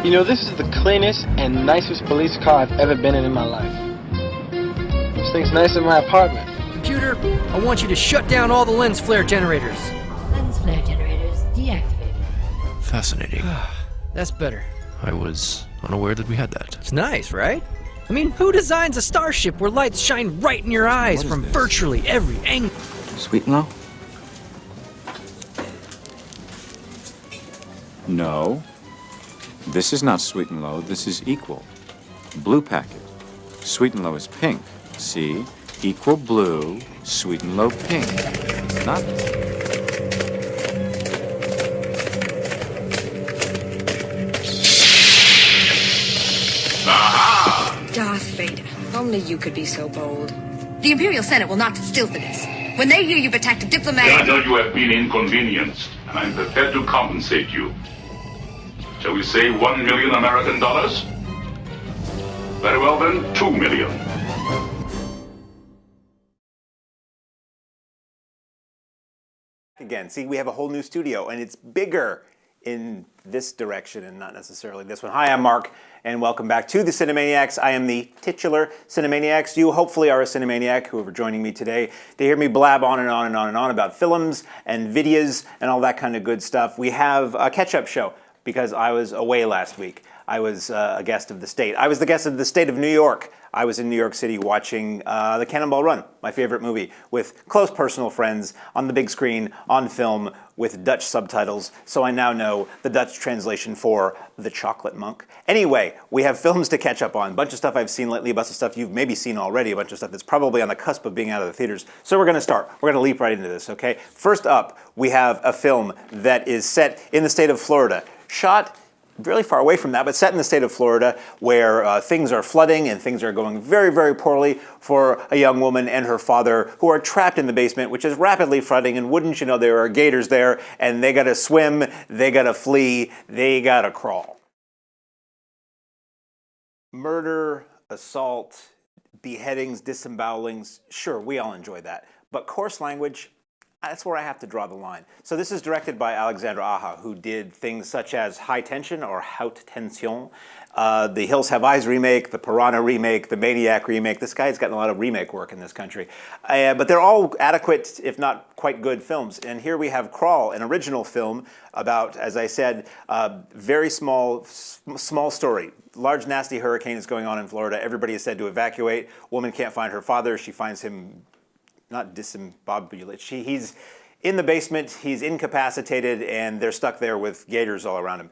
You know, this is the cleanest and nicest police car I've ever been in my life. This thing's nicer than my apartment. Computer, I want you to shut down all the lens flare generators. Lens flare generators deactivated. Fascinating. That's better. I was unaware that we had that. It's nice, right? I mean, who designs a starship where lights shine right in your eyes from virtually every angle? Sweet and low? No. This is not sweet and low, this is equal. Blue packet. Sweet and low is pink. See? Equal blue, sweet and low pink. Not... Darth Vader, if only you could be so bold. The Imperial Senate will not sit still for this. When they hear you've attacked a diplomat... I know you have been inconvenienced, and I'm prepared to compensate you. Shall we say $1 million American dollars? Very well then, $2 million. Again, see, we have a whole new studio, and it's bigger in this direction and not necessarily this one. Hi, I'm Mark, and welcome back to the Cinemaniacs. I am the titular Cinemaniacs. You hopefully are a Cinemaniac, whoever joining me today, to hear me blab on and on and on and on about films and videos and all that kind of good stuff. We have a catch-up show because I was away last week. I was a guest of the state. I was the guest of the state of New York. I was in New York City watching The Cannonball Run, my favorite movie, with close personal friends on the big screen, on film, with Dutch subtitles, so I now know the Dutch translation for The Chocolate Monk. Anyway, we have films to catch up on. A bunch of stuff I've seen lately, a bunch of stuff you've maybe seen already, a bunch of stuff that's probably on the cusp of being out of the theaters. So we're going to start. We're going to leap right into this, okay? First up, we have a film that is set in the state of Florida, shot really far away from that, but set in the state of Florida, where things are flooding and things are going very, very poorly for a young woman and her father, who are trapped in the basement, which is rapidly flooding, and wouldn't you know, there are gators there, and they gotta swim, they gotta flee, they gotta crawl. Murder, assault, beheadings, disembowelings, sure, we all enjoy that. But coarse language, that's where I have to draw the line. So this is directed by Alexandre Aja, who did things such as High Tension or Haute Tension, the Hills Have Eyes remake, the Piranha remake, the Maniac remake. This guy's gotten a lot of remake work in this country. But they're all adequate, if not quite good films. And here we have Crawl, an original film about, as I said, very small story. Large nasty hurricane is going on in Florida. Everybody is said to evacuate. Woman can't find her father. She finds him not disembobulated. He's in the basement, he's incapacitated, and they're stuck there with gators all around him.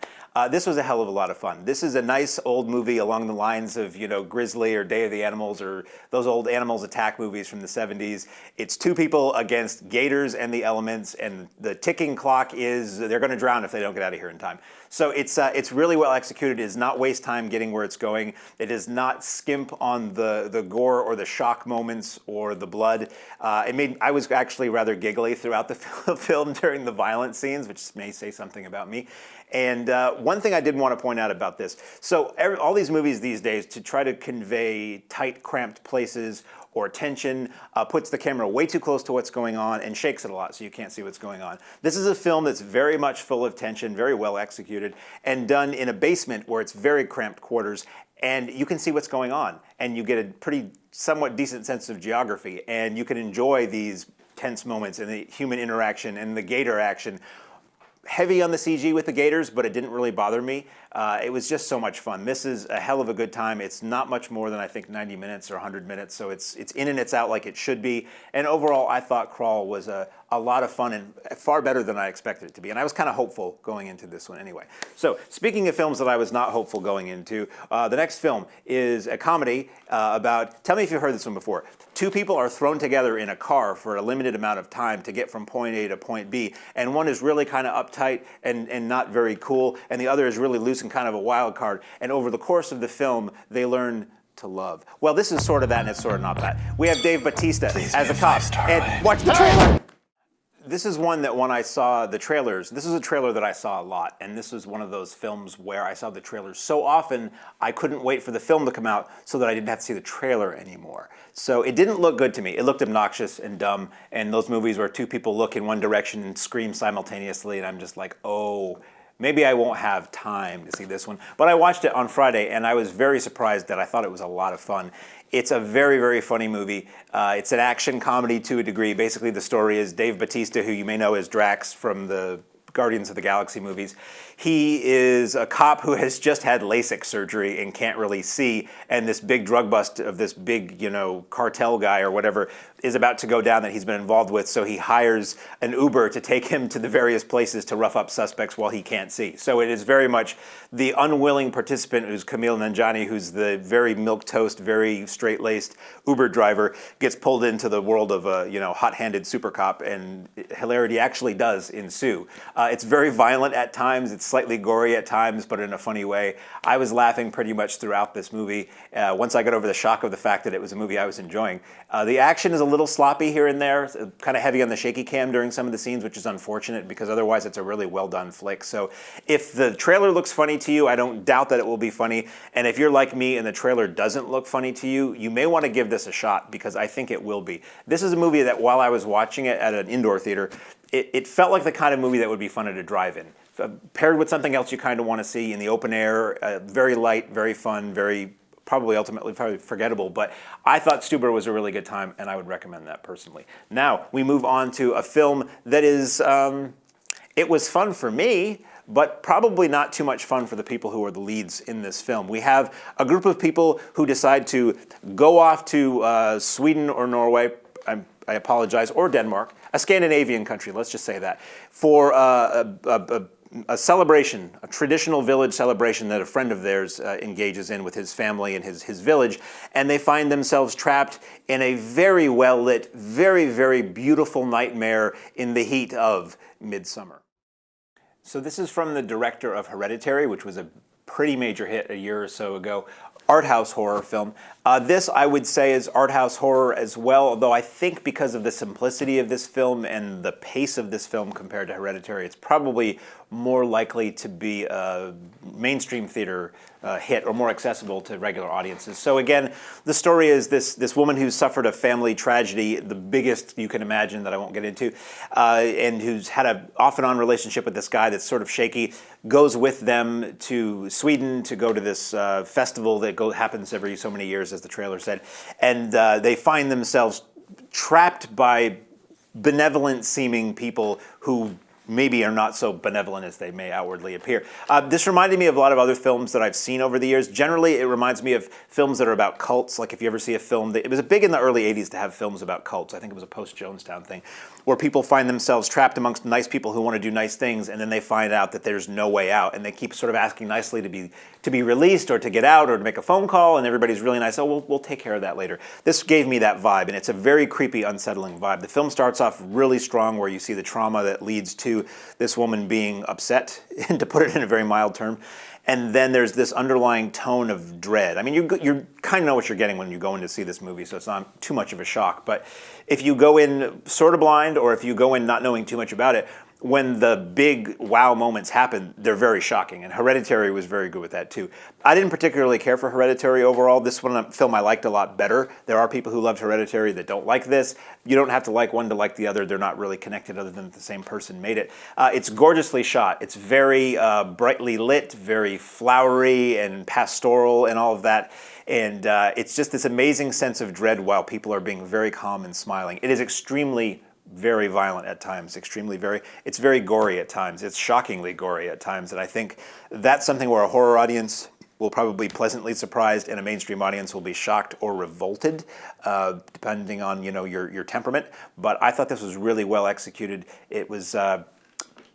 This was a hell of a lot of fun. This is a nice old movie along the lines of, you know, Grizzly or Day of the Animals or those old animals attack movies from the 70s. It's two people against gators and the elements, and the ticking clock is they're going to drown if they don't get out of here in time. So it's really well executed. It does not waste time getting where it's going. It does not skimp on the gore or the shock moments or the blood. I was actually rather giggly throughout the film during the violent scenes, which may say something about me. And one thing I did want to point out about this, so all these movies these days, to try to convey tight, cramped places or tension, puts the camera way too close to what's going on and shakes it a lot so you can't see what's going on. This is a film that's very much full of tension, very well executed, and done in a basement where it's very cramped quarters, and you can see what's going on, and you get a pretty somewhat decent sense of geography, and you can enjoy these tense moments and the human interaction and the gator action. Heavy on the CG with the gators, but it didn't really bother me. It was just so much fun. This is a hell of a good time. It's not much more than, I think, 90 minutes or 100 minutes, so it's in and it's out like it should be. And overall, I thought Crawl was a lot of fun and far better than I expected it to be. And I was kind of hopeful going into this one anyway. So speaking of films that I was not hopeful going into, the next film is a comedy about, tell me if you've heard this one before. Two people are thrown together in a car for a limited amount of time to get from point A to point B, and one is really kind of uptight and not very cool, and the other is really loose and kind of a wild card. And over the course of the film, they learn to love. Well, this is sort of that, and it's sort of not that. We have Dave Bautista as a cop, and watch the trailer. This is one that when I saw the trailers, this is a trailer that I saw a lot, and this was one of those films where I saw the trailers so often I couldn't wait for the film to come out so that I didn't have to see the trailer anymore. So it didn't look good to me. It looked obnoxious and dumb, and those movies where two people look in one direction and scream simultaneously, and I'm just like, oh, maybe I won't have time to see this one. But I watched it on Friday, and I was very surprised that I thought it was a lot of fun. It's a very, very funny movie. It's an action comedy to a degree. Basically, the story is Dave Bautista, who you may know as Drax from the Guardians of the Galaxy movies. He is a cop who has just had LASIK surgery and can't really see, and this big drug bust of this big, cartel guy or whatever is about to go down that he's been involved with, so he hires an Uber to take him to the various places to rough up suspects while he can't see. So it is very much the unwilling participant, who's Kumail Nanjiani, who's the very milquetoast, very straight-laced Uber driver, gets pulled into the world of a hot-handed super cop, and hilarity actually does ensue. It's very violent at times. It's slightly gory at times, but in a funny way. I was laughing pretty much throughout this movie. Once I got over the shock of the fact that it was a movie I was enjoying. The action is a little sloppy here and there, kind of heavy on the shaky cam during some of the scenes, which is unfortunate because otherwise it's a really well done flick. So if the trailer looks funny to you, I don't doubt that it will be funny. And if you're like me and the trailer doesn't look funny to you, you may want to give this a shot because I think it will be. This is a movie that while I was watching it at an indoor theater, it felt like the kind of movie that would be fun at a drive-in. Paired with something else you kind of want to see in the open air, very light, very fun, ultimately forgettable, but I thought Stuber was a really good time, and I would recommend that personally. Now, we move on to a film that is, it was fun for me, but probably not too much fun for the people who are the leads in this film. We have a group of people who decide to go off to Sweden or Norway, I apologize, or Denmark, a Scandinavian country, let's just say that, for a celebration, a traditional village celebration that a friend of theirs engages in with his family and his village, and they find themselves trapped in a very well-lit, very, very beautiful nightmare in the heat of Midsommar. So this is from the director of Hereditary, which was a pretty major hit a year or so ago. Art house horror film. This, I would say, is art house horror as well, although I think because of the simplicity of this film and the pace of this film compared to Hereditary, it's probably more likely to be a mainstream theater hit or more accessible to regular audiences. So again, the story is this woman who's suffered a family tragedy, the biggest you can imagine that I won't get into, and who's had an off-and-on relationship with this guy that's sort of shaky, goes with them to Sweden to go to this festival that happens every so many years, as the trailer said, and they find themselves trapped by benevolent-seeming people who maybe are not so benevolent as they may outwardly appear. This reminded me of a lot of other films that I've seen over the years. Generally, it reminds me of films that are about cults. Like if you ever see a film, it was big in the early 80s to have films about cults. I think it was a post-Jonestown thing, where people find themselves trapped amongst nice people who want to do nice things, and then they find out that there's no way out, and they keep sort of asking nicely to be released or to get out or to make a phone call, and everybody's really nice. Oh, we'll take care of that later. This gave me that vibe, and it's a very creepy, unsettling vibe. The film starts off really strong, where you see the trauma that leads to this woman being upset, and to put it in a very mild term. And then there's this underlying tone of dread. I mean, you kind of know what you're getting when you go in to see this movie, so it's not too much of a shock. But if you go in sort of blind, or if you go in not knowing too much about it, when the big wow moments happen, they're very shocking. And Hereditary was very good with that too. I didn't particularly care for Hereditary overall. This film I liked a lot better. There are people who loved Hereditary that don't like this. You don't have to like one to like the other. They're not really connected other than the same person made it. It's gorgeously shot. It's very brightly lit, very flowery and pastoral and all of that. And it's just this amazing sense of dread while people are being very calm and smiling. It is extremely very violent at times, it's very gory at times. It's shockingly gory at times, and I think that's something where a horror audience will probably be pleasantly surprised, and a mainstream audience will be shocked or revolted, depending on your temperament. But I thought this was really well executed. It was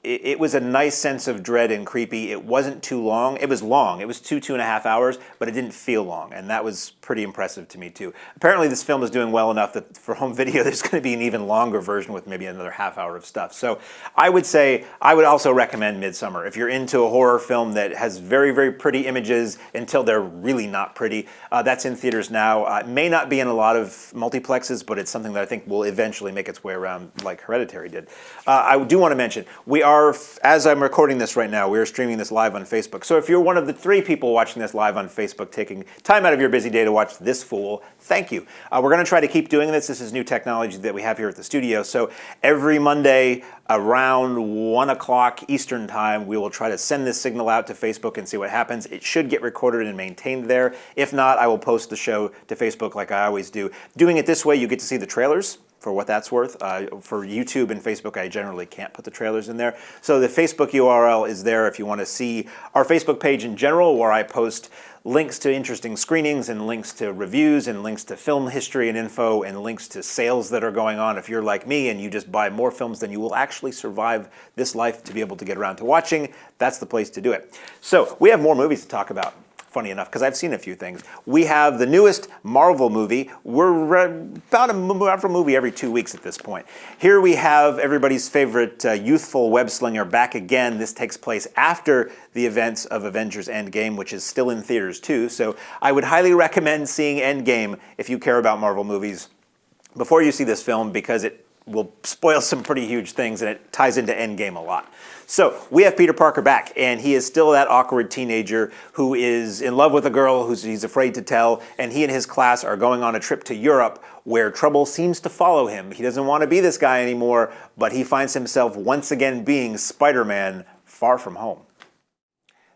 it was a nice sense of dread and creepy. It wasn't too long. It was long. It was 2.5 hours, but it didn't feel long, and that was pretty impressive to me too. Apparently this film is doing well enough that for home video there's going to be an even longer version with maybe another half hour of stuff. So I would say, I would also recommend Midsommar. If you're into a horror film that has very, very pretty images until they're really not pretty, that's in theaters now. It may not be in a lot of multiplexes, but it's something that I think will eventually make its way around like Hereditary did. I do want to mention, we are, as I'm recording this right now, we are streaming this live on Facebook. So if you're one of the 3 people watching this live on Facebook, taking time out of your busy day to watch this fool, thank you. We're going to try to keep doing this. This is new technology that we have here at the studio. So every Monday around 1 o'clock Eastern time, we will try to send this signal out to Facebook and see what happens. It should get recorded and maintained there. If not, I will post the show to Facebook like I always do. Doing it this way, you get to see the trailers, for what that's worth. For YouTube and Facebook, I generally can't put the trailers in there. So the Facebook URL is there if you want to see our Facebook page in general, where I post links to interesting screenings and links to reviews and links to film history and info and links to sales that are going on. If you're like me and you just buy more films than you will actually survive this life to be able to get around to watching, that's the place to do it. So we have more movies to talk about. Funny enough, because I've seen a few things. We have the newest Marvel movie. We're about a Marvel movie every 2 weeks at this point. Here we have everybody's favorite youthful web-slinger back again. This takes place after the events of Avengers Endgame, which is still in theaters too. So I would highly recommend seeing Endgame if you care about Marvel movies before you see this film, because it will spoil some pretty huge things and it ties into Endgame a lot. So we have Peter Parker back, and he is still that awkward teenager who is in love with a girl he's afraid to tell, and he and his class are going on a trip to Europe where trouble seems to follow him. He doesn't want to be this guy anymore, but he finds himself once again being Spider-Man far from home.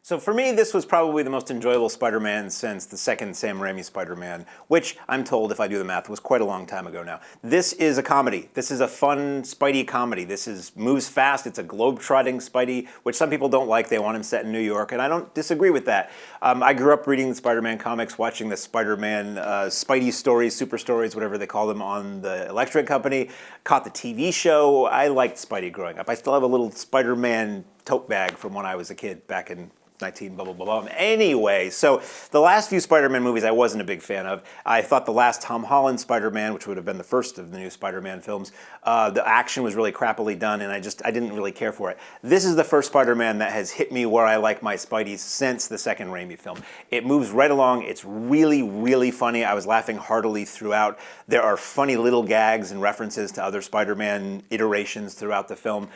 So for me, this was probably the most enjoyable Spider-Man since the second Sam Raimi Spider-Man, which I'm told, if I do the math, was quite a long time ago now. This is a comedy. This is a fun Spidey comedy. This moves fast. It's a globe-trotting Spidey, which some people don't like. They want him set in New York, and I don't disagree with that. I grew up reading the Spider-Man comics, watching the Spider-Man Spidey stories, super stories, whatever they call them, on the Electric Company. Caught the TV show. I liked Spidey growing up. I still have a little Spider-Man tote bag from when I was a kid back in 19 blah, blah, blah, blah. Anyway, so the last few Spider-Man movies I wasn't a big fan of. I thought the last Tom Holland Spider-Man, which would have been the first of the new Spider-Man films, the action was really crappily done, and I didn't really care for it. This is the first Spider-Man that has hit me where I like my Spideys since the second Raimi film. It moves right along. It's really, really funny. I was laughing heartily throughout. There are funny little gags and references to other Spider-Man iterations throughout the film.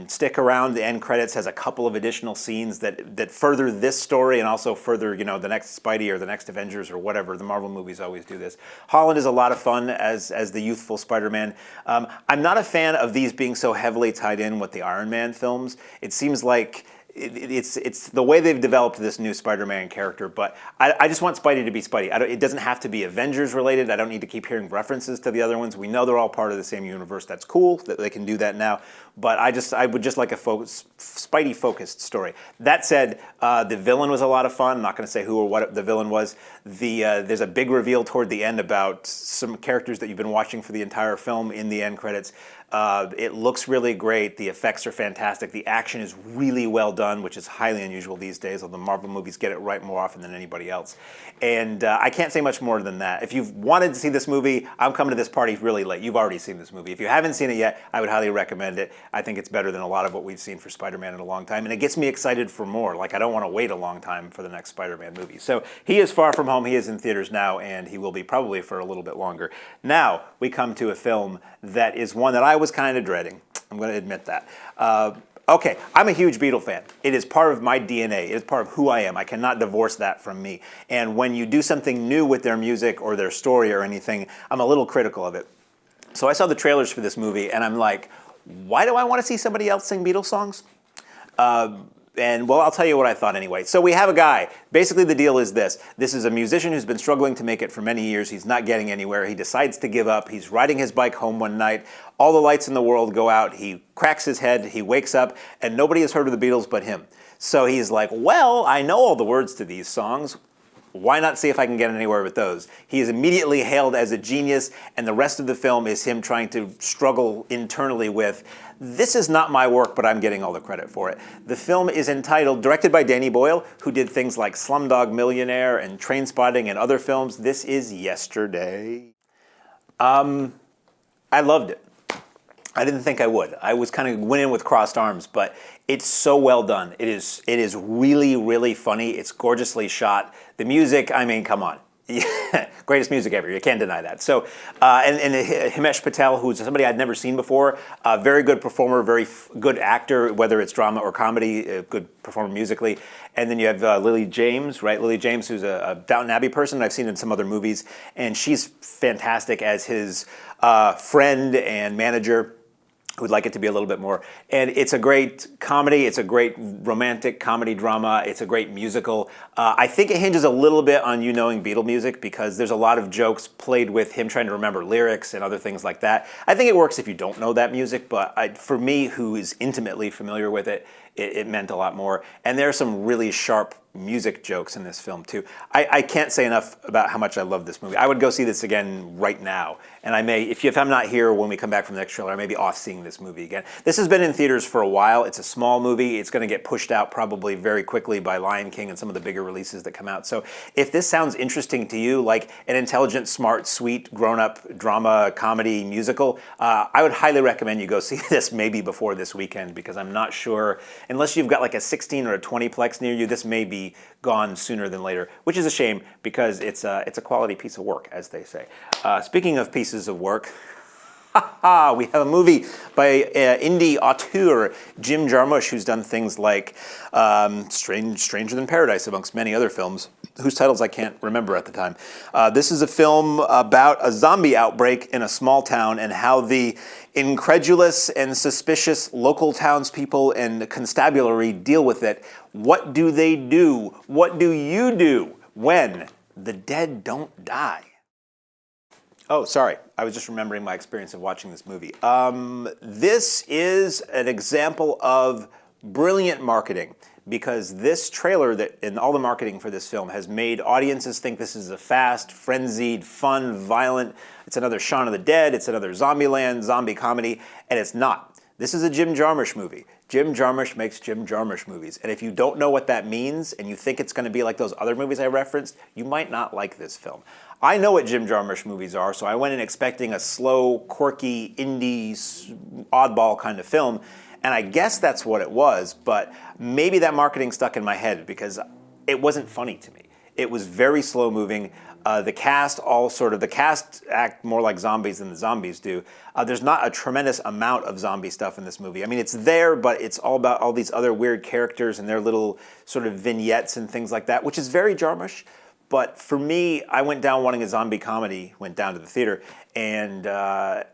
Stick around. The end credits has a couple of additional scenes that further this story and also further, the next Spidey or the next Avengers or whatever. The Marvel movies always do this. Holland is a lot of fun as the youthful Spider-Man. I'm not a fan of these being so heavily tied in with the Iron Man films. It seems like it's the way they've developed this new Spider-Man character, but I just want Spidey to be Spidey. It doesn't have to be Avengers related. I don't need to keep hearing references to the other ones. We know they're all part of the same universe. That's cool that they can do that now, but I would just like a Spidey-focused story. That said, the villain was a lot of fun. I'm not going to say who or what the villain was. There's a big reveal toward the end about some characters that you've been watching for the entire film in the end credits. It looks really great. The effects are fantastic. The action is really well done, which is highly unusual these days, although Marvel movies get it right more often than anybody else. And I can't say much more than that. If you've wanted to see this movie, I'm coming to this party really late. You've already seen this movie. If you haven't seen it yet, I would highly recommend it. I think it's better than a lot of what we've seen for Spider-Man in a long time, and it gets me excited for more. Like, I don't want to wait a long time for the next Spider-Man movie. So he is far from home. He is in theaters now, and he will be probably for a little bit longer. Now we come to a film that is one that I was kind of dreading. I'm going to admit that. Okay, I'm a huge Beatle fan. It is part of my DNA. It is part of who I am. I cannot divorce that from me. And when you do something new with their music or their story or anything, I'm a little critical of it. So I saw the trailers for this movie, and I'm like, why do I want to see somebody else sing Beatles songs? And, well, I'll tell you what I thought anyway. So we have a guy. Basically, the deal is this. This is a musician who's been struggling to make it for many years. He's not getting anywhere. He decides to give up. He's riding his bike home one night. All the lights in the world go out. He cracks his head. He wakes up, and nobody has heard of the Beatles but him. So he's like, well, I know all the words to these songs. Why not see if I can get anywhere with those? He is immediately hailed as a genius, and the rest of the film is him trying to struggle internally with, this is not my work, but I'm getting all the credit for it. The film is entitled, directed by Danny Boyle, who did things like Slumdog Millionaire and Trainspotting and other films. This is Yesterday. I loved it. I didn't think I would. I was kind of went in with crossed arms, but it's so well done. It is really, really funny. It's gorgeously shot. The music, I mean, come on. Greatest music ever. You can't deny that. So, and Himesh Patel, who's somebody I'd never seen before, a very good performer, very good actor, whether it's drama or comedy, a good performer musically. And then you have Lily James, right? Lily James, who's a Downton Abbey person I've seen in some other movies, and she's fantastic as his friend and manager, who'd like it to be a little bit more. And it's a great comedy. It's a great romantic comedy drama. It's a great musical. I think it hinges a little bit on you knowing Beatle music because there's a lot of jokes played with him trying to remember lyrics and other things like that. I think it works if you don't know that music, but for me, who is intimately familiar with it, it meant a lot more. And there are some really sharp music jokes in this film too. I can't say enough about how much I love this movie. I would go see this again right now. And I may, if I'm not here when we come back from the next trailer, I may be off seeing this movie again. This has been in theaters for a while. It's a small movie. It's going to get pushed out probably very quickly by Lion King and some of the bigger releases that come out. So if this sounds interesting to you, like an intelligent, smart, sweet, grown-up drama, comedy, musical, I would highly recommend you go see this maybe before this weekend because I'm not sure, unless you've got like a 16 or a 20-plex near you, this may be gone sooner than later, which is a shame because it's a quality piece of work, as they say. Speaking of pieces of work, we have a movie by indie auteur Jim Jarmusch, who's done things like Stranger Than Paradise, amongst many other films, whose titles I can't remember at the time. This is a film about a zombie outbreak in a small town and how the incredulous and suspicious local townspeople and constabulary deal with it. What do they do? What do you do when the dead don't die? Oh, sorry. I was just remembering my experience of watching this movie. This is an example of brilliant marketing because this trailer and all the marketing for this film has made audiences think this is a fast, frenzied, fun, violent, it's another Shaun of the Dead, it's another Zombieland, zombie comedy, and it's not. This is a Jim Jarmusch movie. Jim Jarmusch makes Jim Jarmusch movies. And if you don't know what that means and you think it's going to be like those other movies I referenced, you might not like this film. I know what Jim Jarmusch movies are, so I went in expecting a slow, quirky, indie, oddball kind of film, and I guess that's what it was, but maybe that marketing stuck in my head because it wasn't funny to me. It was very slow moving. The cast act more like zombies than the zombies do. There's not a tremendous amount of zombie stuff in this movie. I mean, it's there, but it's all about all these other weird characters and their little sort of vignettes and things like that, which is very Jarmusch. But for me, I went down wanting a zombie comedy, went down to the theater, and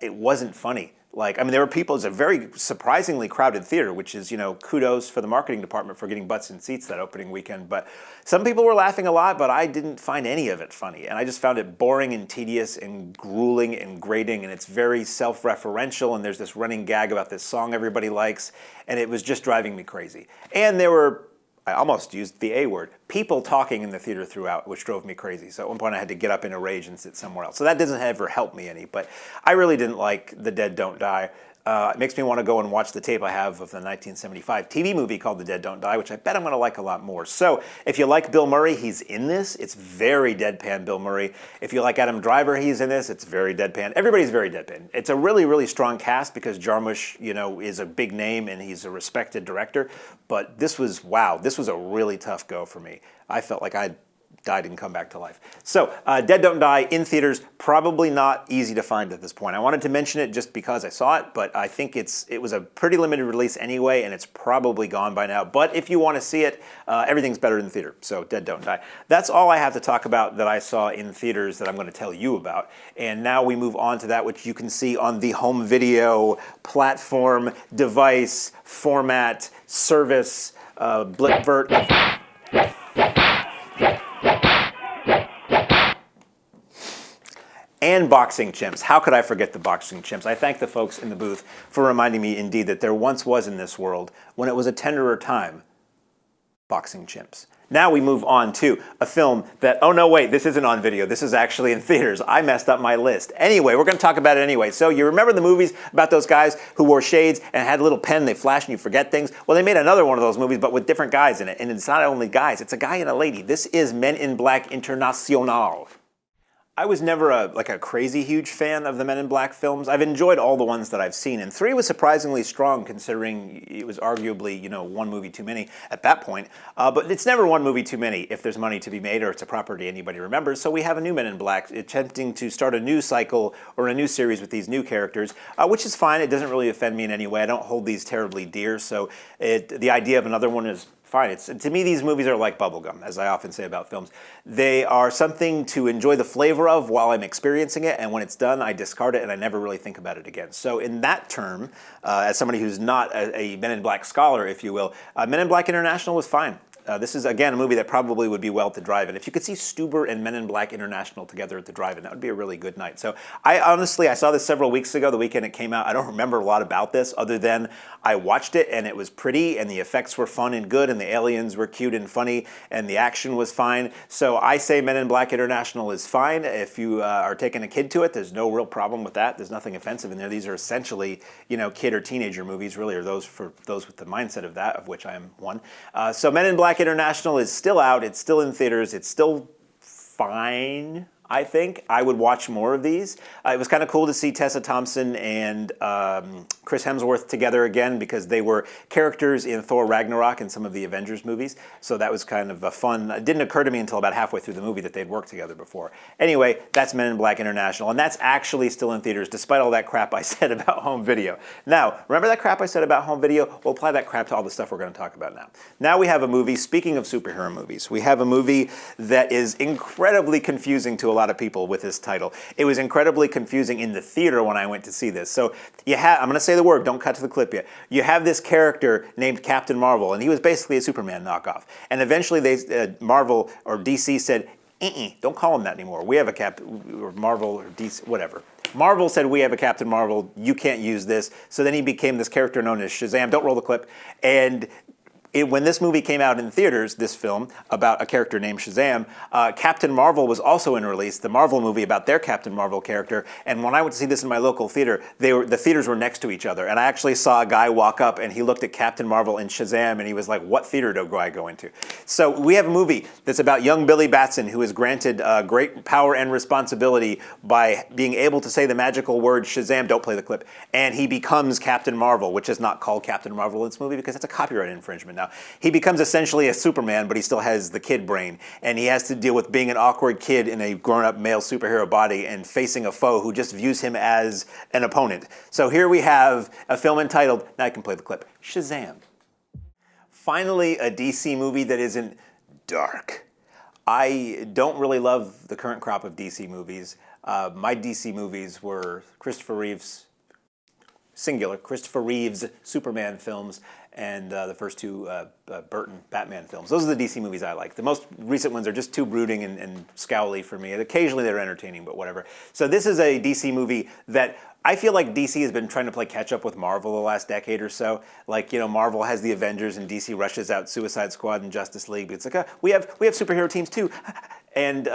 it wasn't funny. There were people, it's a very surprisingly crowded theater, which is, kudos for the marketing department for getting butts in seats that opening weekend. But some people were laughing a lot, but I didn't find any of it funny. And I just found it boring and tedious and grueling and grating, and it's very self-referential, and there's this running gag about this song everybody likes, and it was just driving me crazy. And there were, I almost used the A word, people talking in the theater throughout, which drove me crazy. So at one point I had to get up in a rage and sit somewhere else. So that doesn't ever help me any, but I really didn't like The Dead Don't Die. It makes me want to go and watch the tape I have of the 1975 TV movie called The Dead Don't Die, which I bet I'm going to like a lot more. So if you like Bill Murray, he's in this. It's very deadpan Bill Murray. If you like Adam Driver, he's in this. It's very deadpan. Everybody's very deadpan. It's a really, really strong cast because Jarmusch, is a big name and he's a respected director. But this was a really tough go for me. I felt like I died and come back to life. So, Dead Don't Die in theaters, probably not easy to find at this point. I wanted to mention it just because I saw it, but I think it was a pretty limited release anyway, and it's probably gone by now. But if you want to see it, everything's better in the theater. So, Dead Don't Die. That's all I have to talk about that I saw in theaters that I'm going to tell you about. And now we move on to that which you can see on the home video platform, device, format, service, Blitvert. And boxing chimps. How could I forget the boxing chimps? I thank the folks in the booth for reminding me indeed that there once was in this world, when it was a tenderer time, boxing chimps. Now we move on to a film that, oh no, wait, this isn't on video. This is actually in theaters. I messed up my list. Anyway, we're going to talk about it anyway. So you remember the movies about those guys who wore shades and had a little pen, they flash and you forget things? Well, they made another one of those movies, but with different guys in it. And it's not only guys, it's a guy and a lady. This is Men in Black International. I was never a crazy huge fan of the Men in Black films. I've enjoyed all the ones that I've seen, and 3 was surprisingly strong considering it was arguably, one movie too many at that point. But it's never one movie too many if there's money to be made or it's a property anybody remembers. So we have a new Men in Black attempting to start a new cycle or a new series with these new characters, which is fine. It doesn't really offend me in any way. I don't hold these terribly dear, so the idea of another one is fine. To me, these movies are like bubblegum, as I often say about films. They are something to enjoy the flavor of while I'm experiencing it, and when it's done, I discard it and I never really think about it again. So in that term, as somebody who's not a Men in Black scholar, if you will, Men in Black International was fine. This is, again, a movie that probably would be well to drive in. If you could see Stuber and Men in Black International together at the drive-in, that would be a really good night. So I saw this several weeks ago, the weekend it came out. I don't remember a lot about this other than I watched it and it was pretty and the effects were fun and good and the aliens were cute and funny and the action was fine. So I say Men in Black International is fine. If you are taking a kid to it, there's no real problem with that. There's nothing offensive in there. These are essentially, kid or teenager movies, really, or those for those with the mindset of that, of which I am one. So Men in Black International is still out. It's still in theaters. It's still fine, I think. I would watch more of these. It was kind of cool to see Tessa Thompson and Chris Hemsworth together again because they were characters in Thor Ragnarok and some of the Avengers movies. So that was kind of fun. It didn't occur to me until about halfway through the movie that they'd worked together before. Anyway, that's Men in Black International, and that's actually still in theaters despite all that crap I said about home video. Now, remember that crap I said about home video? We'll apply that crap to all the stuff we're going to talk about now. Now we have a movie, speaking of superhero movies, we have a movie that is incredibly confusing to a lot of people with this title. It was incredibly confusing in the theater when I went to see this. So I'm going to say the word, don't cut to the clip yet. You have this character named Captain Marvel, and he was basically a Superman knockoff. And eventually Marvel or DC said, don't call him that anymore. We have a or Marvel or DC, whatever. Marvel said, we have a Captain Marvel, you can't use this. So then he became this character known as Shazam. Don't roll the clip. And when this movie came out in theaters, this film about a character named Shazam, Captain Marvel was also in release, the Marvel movie about their Captain Marvel character. And when I went to see this in my local theater, the theaters were next to each other. And I actually saw a guy walk up and he looked at Captain Marvel and Shazam and he was like, what theater do I go into? So we have a movie that's about young Billy Batson who is granted great power and responsibility by being able to say the magical word Shazam, don't play the clip, and he becomes Captain Marvel, which is not called Captain Marvel in this movie because it's a copyright infringement. Now, he becomes essentially a Superman, but he still has the kid brain, and he has to deal with being an awkward kid in a grown-up male superhero body and facing a foe who just views him as an opponent. So here we have a film entitled, now I can play the clip, Shazam. Finally, a DC movie that isn't dark. I don't really love the current crop of DC movies. My DC movies were Christopher Reeve's Superman films and the first two Burton Batman films. Those are the DC movies I like. The most recent ones are just too brooding and scowly for me. And occasionally they're entertaining, but whatever. So this is a DC movie that I feel like DC has been trying to play catch up with Marvel the last decade or so. Like, Marvel has the Avengers and DC rushes out Suicide Squad and Justice League. It's like, we have superhero teams too. And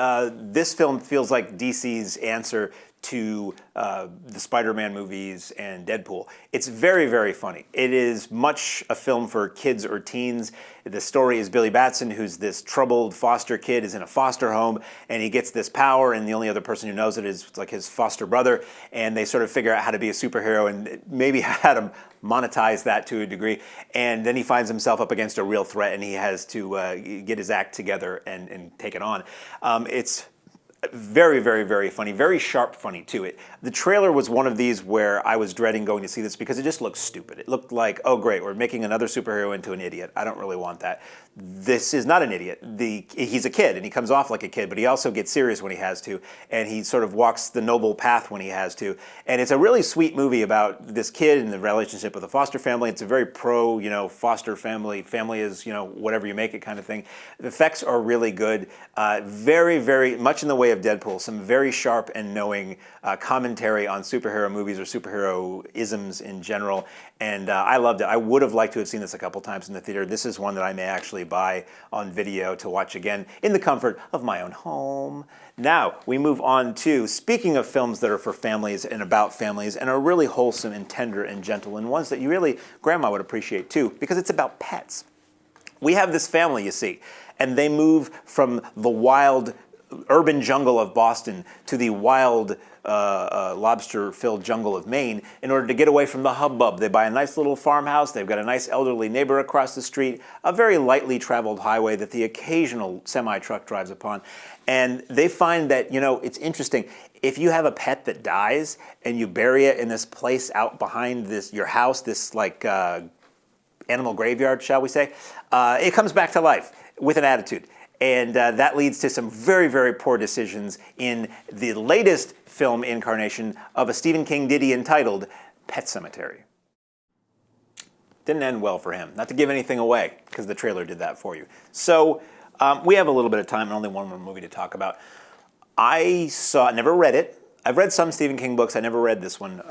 this film feels like DC's answer to the SpiderMan movies and Deadpool. It's very, very funny. It is much a film for kids or teens. The story is Billy Batson, who's this troubled foster kid, is in a foster home, and he gets this power, and the only other person who knows it is like his foster brother, and they sort of figure out how to be a superhero and maybe how to monetize that to a degree. And then he finds himself up against a real threat, and he has to get his act together and take it on. It's very, very, very funny, very sharp funny too. The trailer was one of these where I was dreading going to see this because it just looked stupid. It looked like, oh great, we're making another superhero into an idiot. I don't really want that. This is not an idiot. He's a kid and he comes off like a kid, but he also gets serious when he has to, and he sort of walks the noble path when he has to. And it's a really sweet movie about this kid and the relationship with the foster family. It's a very pro, foster family. Family is, whatever you make it kind of thing. The effects are really good. Very, very much in the way of of Deadpool, some very sharp and knowing commentary on superhero movies or superhero isms in general, and I loved it. I would have liked to have seen this a couple times in the theater. This is one that I may actually buy on video to watch again in the comfort of my own home. Now, we move on to, speaking of films that are for families and about families and are really wholesome and tender and gentle, and ones that you really, Grandma would appreciate too, because it's about pets. We have this family, you see, and they move from the wild urban jungle of Boston to the wild lobster-filled jungle of Maine in order to get away from the hubbub. They buy a nice little farmhouse, they've got a nice elderly neighbor across the street, a very lightly traveled highway that the occasional semi-truck drives upon, and they find that, you know, it's interesting. If you have a pet that dies and you bury it in this place out behind your house, this like animal graveyard, shall we say, it comes back to life with an attitude. And that leads to some very, very poor decisions in the latest film incarnation of a Stephen King ditty entitled Pet Sematary. Didn't end well for him. Not to give anything away, because the trailer did that for you. So we have a little bit of time and only one more movie to talk about. Never read it. I've read some Stephen King books. I never read this one.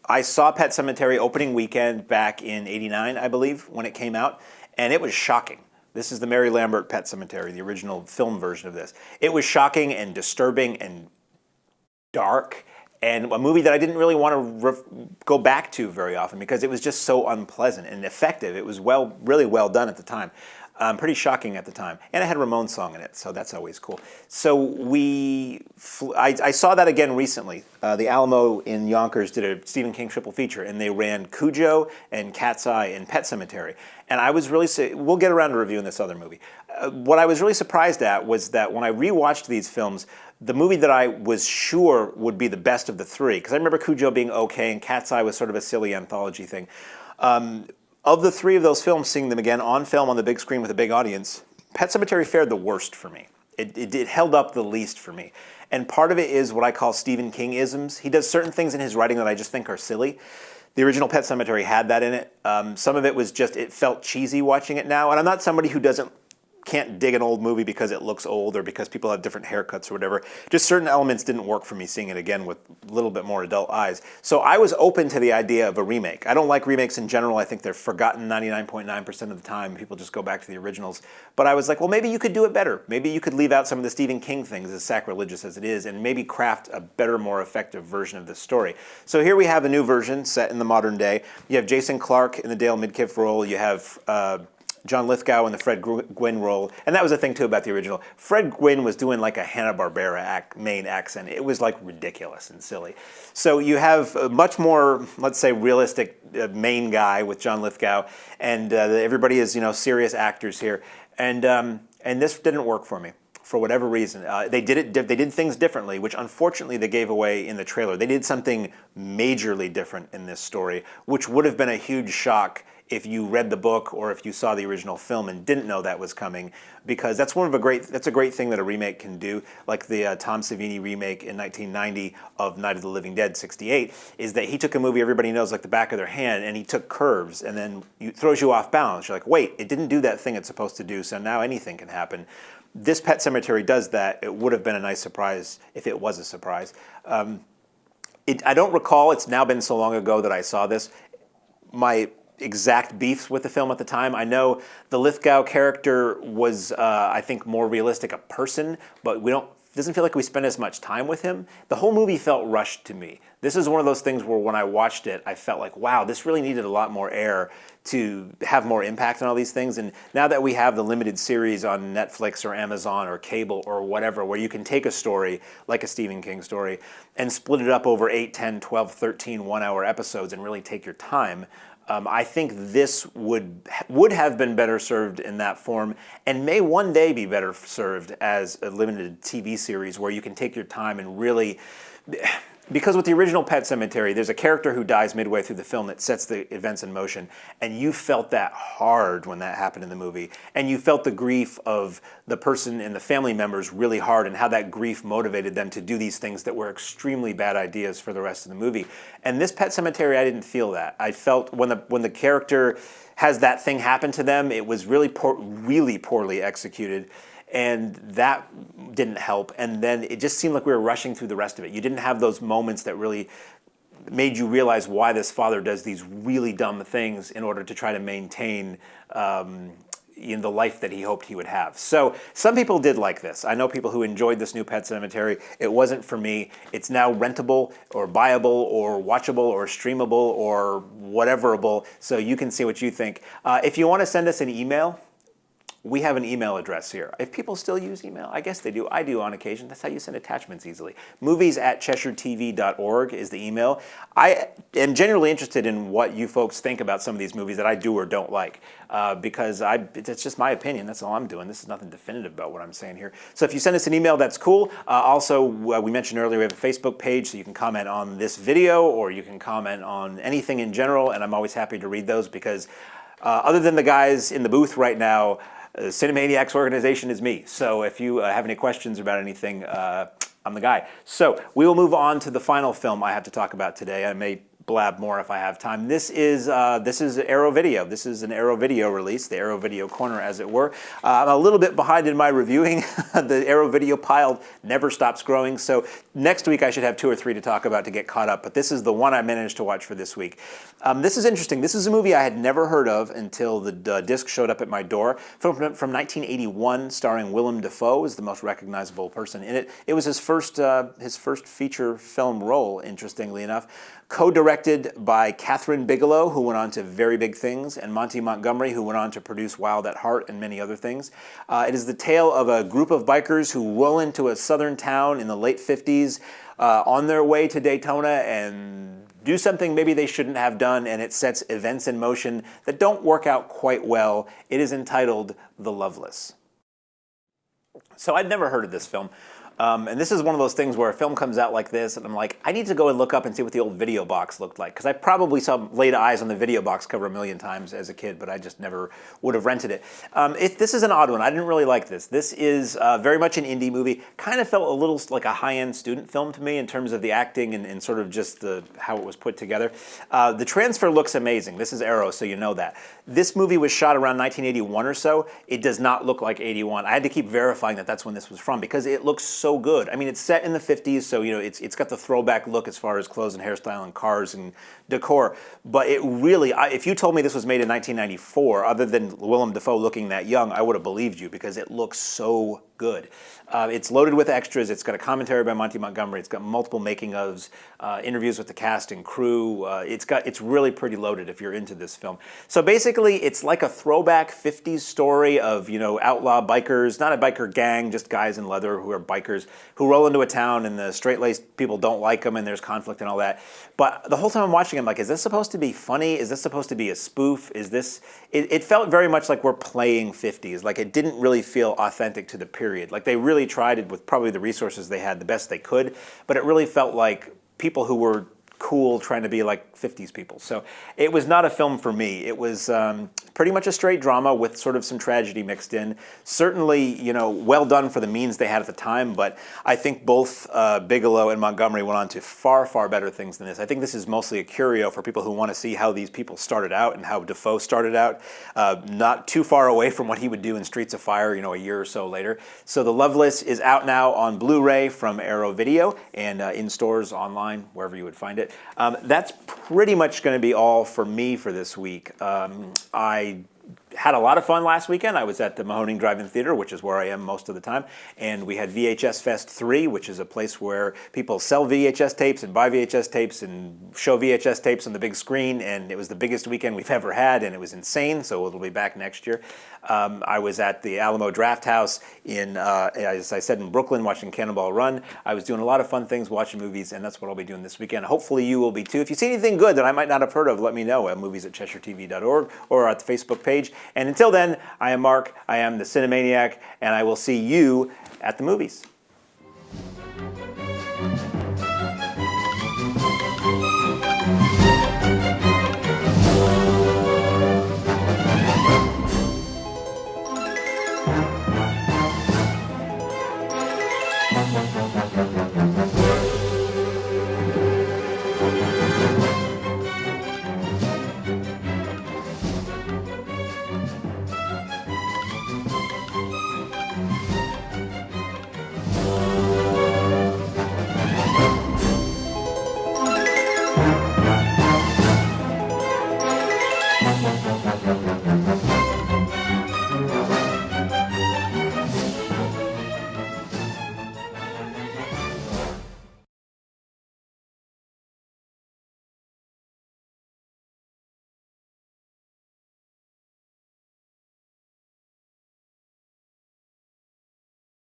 I saw Pet Sematary opening weekend back in '89, I believe, when it came out, and it was shocking. This is the Mary Lambert Pet Sematary, the original film version of this. It was shocking and disturbing and dark, and a movie that I didn't really want to go back to very often because it was just so unpleasant and effective. It was really well done at the time. Pretty shocking at the time. And it had Ramon's song in it, so that's always cool. So I saw that again recently. The Alamo in Yonkers did a Stephen King triple feature, and they ran Cujo and Cat's Eye and Pet Sematary. And I was really, we'll get around to reviewing this other movie. What I was really surprised at was that when I rewatched these films, the movie that I was sure would be the best of the three, because I remember Cujo being okay and Cat's Eye was sort of a silly anthology thing. Of the three of those films, seeing them again on film on the big screen with a big audience, Pet Sematary fared the worst for me. It held up the least for me. And part of it is what I call Stephen King-isms. He does certain things in his writing that I just think are silly. The original Pet Sematary had that in it. Some of it was just, it felt cheesy watching it now. And I'm not somebody who can't dig an old movie because it looks old or because people have different haircuts or whatever. Just certain elements didn't work for me seeing it again with a little bit more adult eyes. So I was open to the idea of a remake. I don't like remakes in general. I think they're forgotten 99.9% of the time. People just go back to the originals. But I was like, well, maybe you could do it better. Maybe you could leave out some of the Stephen King things, as sacrilegious as it is, and maybe craft a better, more effective version of this story. So here we have a new version set in the modern day. You have Jason Clarke in the Dale Midkiff role. You have John Lithgow in the Fred Gwynne role. And that was the thing, too, about the original. Fred Gwynne was doing like a Hanna-Barbera Maine accent. It was like ridiculous and silly. So you have a much more, let's say, realistic Maine guy with John Lithgow. And everybody is, serious actors here. And this didn't work for me. For whatever reason. They did things differently, which unfortunately they gave away in the trailer. They did something majorly different in this story, which would have been a huge shock if you read the book or if you saw the original film and didn't know that was coming, because that's a great thing that a remake can do, like the Tom Savini remake in 1990 of Night of the Living Dead, 68, is that he took a movie everybody knows like the back of their hand and he took curves and then throws you off balance. You're like, wait, it didn't do that thing it's supposed to do, so now anything can happen. This Pet Sematary does that. It would have been a nice surprise if it was a surprise. I don't recall, it's now been so long ago that I saw this, my exact beefs with the film at the time. I know the Lithgow character was, I think, more realistic a person, but it doesn't feel like we spent as much time with him. The whole movie felt rushed to me. This is one of those things where when I watched it, I felt like, wow, this really needed a lot more air to have more impact on all these things. And now that we have the limited series on Netflix or Amazon or cable or whatever, where you can take a story like a Stephen King story and split it up over 8, 10, 12, 13 one-hour episodes and really take your time, I think this would have been better served in that form and may one day be better served as a limited TV series where you can take your time and really... Because with the original Pet Sematary, there's a character who dies midway through the film that sets the events in motion, and you felt that hard when that happened in the movie, and you felt the grief of the person and the family members really hard, and how that grief motivated them to do these things that were extremely bad ideas for the rest of the movie. And this Pet Sematary, I didn't feel that. I felt when the character has that thing happen to them, it was really poorly executed. and that didn't help. And then it just seemed like we were rushing through the rest of it. You didn't have those moments that really made you realize why this father does these really dumb things in order to try to maintain the life that he hoped he would have. So some people did like this. I know people who enjoyed this new Pet Sematary. It wasn't for me. It's now rentable or buyable or watchable or streamable or whateverable, so you can see what you think. If you want to send us an email, we have an email address here. If people still use email, I guess they do. I do on occasion. That's how you send attachments easily. movies@CheshireTV.org is the email. I am genuinely interested in what you folks think about some of these movies that I do or don't like, because it's just my opinion. That's all I'm doing. This is nothing definitive about what I'm saying here. So if you send us an email, that's cool. Also, we mentioned earlier we have a Facebook page, so you can comment on this video or you can comment on anything in general, and I'm always happy to read those because other than the guys in the booth right now, the Cinemaniacs organization is me. So if you have any questions about anything, I'm the guy. So we will move on to the final film I have to talk about today. I may blab more if I have time. This is Arrow Video. This is an Arrow Video release, the Arrow Video corner, as it were. I'm a little bit behind in my reviewing. The Arrow Video pile never stops growing, so next week I should have 2 or 3 to talk about to get caught up, but this is the one I managed to watch for this week. This is interesting. This is a movie I had never heard of until the disc showed up at my door. From 1981, starring Willem Dafoe is the most recognizable person in it. It was his first feature film role, interestingly enough. Co-directed by Catherine Bigelow, who went on to very big things, and Monty Montgomery, who went on to produce Wild at Heart and many other things. It is the tale of a group of bikers who roll into a southern town in the late 50s on their way to Daytona and do something maybe they shouldn't have done, and it sets events in motion that don't work out quite well. It is entitled The Loveless. So I'd never heard of this film. And this is one of those things where a film comes out like this, and I'm like, I need to go and look up and see what the old video box looked like, because I probably laid eyes on the video box cover a million times as a kid, but I just never would have rented it. This is an odd one. I didn't really like this. This is very much an indie movie. Kind of felt a little like a high-end student film to me in terms of the acting and sort of just how it was put together. The transfer looks amazing. This is Arrow, so you know that. This movie was shot around 1981 or so. It does not look like 81. I had to keep verifying that that's when this was from because it looks so good. I mean, it's set in the 50s, so it's got the throwback look as far as clothes and hairstyle and cars and decor. But it really, if you told me this was made in 1994, other than Willem Dafoe looking that young, I would have believed you because it looks so good. It's loaded with extras. It's got a commentary by Monty Montgomery. It's got multiple making-ofs, interviews with the cast and crew. It's really pretty loaded if you're into this film. So basically, it's like a throwback 50s story of outlaw bikers, not a biker gang, just guys in leather who are bikers who roll into a town and the straight-laced people don't like them and there's conflict and all that. But the whole time I'm watching, I'm like, is this supposed to be funny? Is this supposed to be a spoof? It felt very much like we're playing 50s. Like it didn't really feel authentic to the period. Like they really tried it with probably the resources they had the best they could, but it really felt like people who were cool trying to be like 50s people. So it was not a film for me. It was pretty much a straight drama with sort of some tragedy mixed in. Certainly, well done for the means they had at the time, but I think both Bigelow and Montgomery went on to far, far better things than this. I think this is mostly a curio for people who want to see how these people started out and how Dafoe started out, not too far away from what he would do in Streets of Fire, a year or so later. So The Loveless is out now on Blu-ray from Arrow Video and in stores, online, wherever you would find it. That's pretty much going to be all for me for this week. I had a lot of fun last weekend. I was at the Mahoning Drive-In Theater, which is where I am most of the time, and we had VHS Fest 3, which is a place where people sell VHS tapes and buy VHS tapes and show VHS tapes on the big screen, and it was the biggest weekend we've ever had, and it was insane, so it'll be back next year. I was at the Alamo Draft House as I said, in Brooklyn, watching Cannonball Run. I was doing a lot of fun things, watching movies, and that's what I'll be doing this weekend. Hopefully you will be too. If you see anything good that I might not have heard of, let me know at movies@CheshireTV.org or at the Facebook page. And until then, I am Mark, I am the Cinemaniac, and I will see you at the movies.